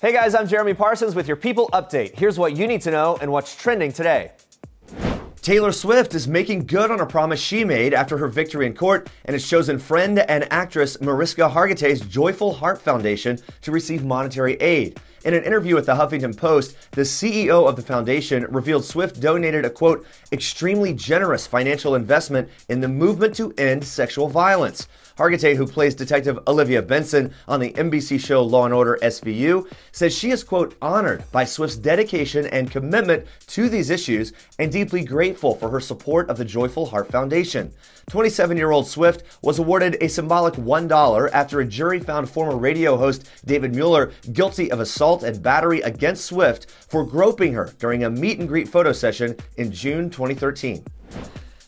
Hey guys, I'm Jeremy Parsons with your People Update. Here's what you need to know and what's trending today. Taylor Swift is making good on a promise she made after her victory in court and has chosen friend and actress Mariska Hargitay's Joyful Heart Foundation to receive monetary aid. In an interview with the Huffington Post, the CEO of the foundation revealed Swift donated a, quote, extremely generous financial investment in the movement to end sexual violence. Hargitay, who plays Detective Olivia Benson on the NBC show Law & Order SVU, says she is, quote, honored by Swift's dedication and commitment to these issues and deeply grateful for her support of the Joyful Heart Foundation. 27-year-old Swift was awarded a symbolic $1 after a jury found former radio host David Mueller guilty of assault and battery against Swift for groping her during a meet-and-greet photo session in June 2013.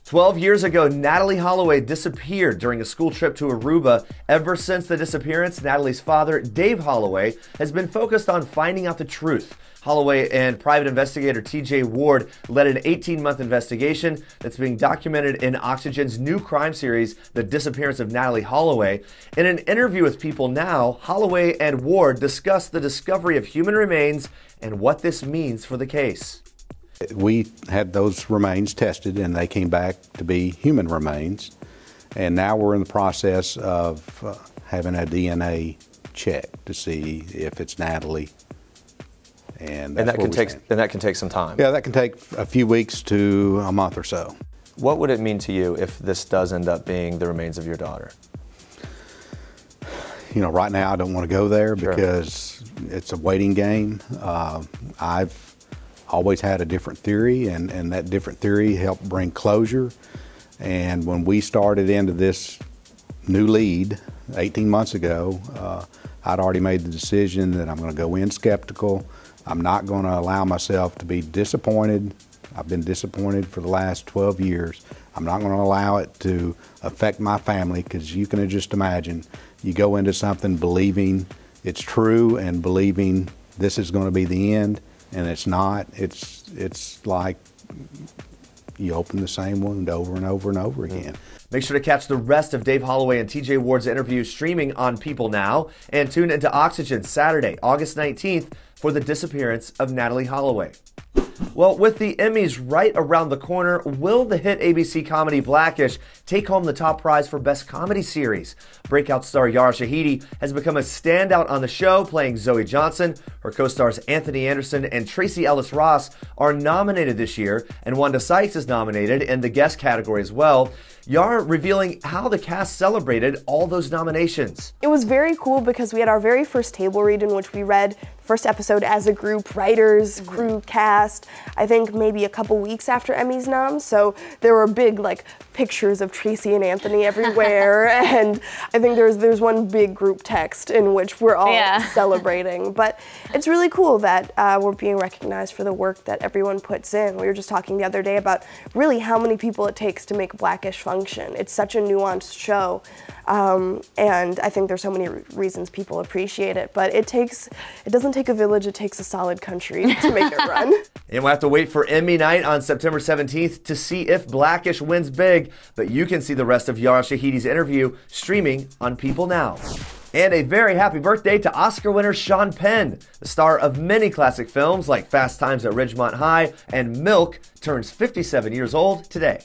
12 years ago, Natalee Holloway disappeared during a school trip to Aruba. Ever since the disappearance, Natalee's father, Dave Holloway, has been focused on finding out the truth. Holloway and private investigator TJ Ward led an 18-month investigation that's being documented in Oxygen's new crime series, The Disappearance of Natalee Holloway. In an interview with People Now, Holloway and Ward discussed the discovery of human remains and what this means for the case. We had those remains tested and they came back to be human remains. And now we're in the process of having a DNA check to see if it's Natalee. And that can take some time. Yeah, that can take a few weeks to a month or so. What would it mean to you if this does end up being the remains of your daughter? You know, right now I don't want to go there because it's a waiting game. I've always had a different theory, and that different theory helped bring closure. And when we started into this new lead 18 months ago, I'd already made the decision that I'm going to go in skeptical. I'm not going to allow myself to be disappointed. I've been disappointed for the last 12 years. I'm not going to allow it to affect my family, because you can just imagine, you go into something believing it's true and believing this is going to be the end, and it's not. It's like you open the same wound over and over and over again. Make sure to catch the rest of Dave Holloway and TJ Ward's interview streaming on People Now, and tune into Oxygen Saturday, August 19th for the disappearance of Natalee Holloway. Well, with the Emmys right around the corner, will the hit ABC comedy Blackish take home the top prize for Best Comedy Series? Breakout star Yara Shahidi has become a standout on the show, playing Zoe Johnson. Her co-stars Anthony Anderson and Tracy Ellis Ross are nominated this year, and Wanda Sykes is nominated in the guest category as well. Yara revealing how the cast celebrated all those nominations. It was very cool because we had our very first table read in which we read the first episode as a group, writers, crew, cast, I think maybe a couple weeks after Emmy's nom. So there were big pictures of Tracy and Anthony everywhere, and I think there's one big group text in which we're all celebrating. But it's really cool that we're being recognized for the work that everyone puts in. We were just talking the other day about really how many people it takes to make Blackish function. It's such a nuanced show, and I think there's so many reasons people appreciate it, but it doesn't take a village, it takes a solid country to make it run. And we'll have to wait for Emmy night on September 17th to see if Blackish wins big, but you can see the rest of Yara Shahidi's interview streaming on People Now. And a very happy birthday to Oscar winner Sean Penn. The star of many classic films like Fast Times at Ridgemont High and Milk turns 57 years old today.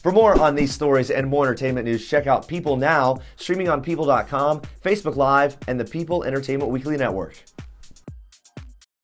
For more on these stories and more entertainment news, check out People Now, streaming on People.com, Facebook Live, and the People Entertainment Weekly Network.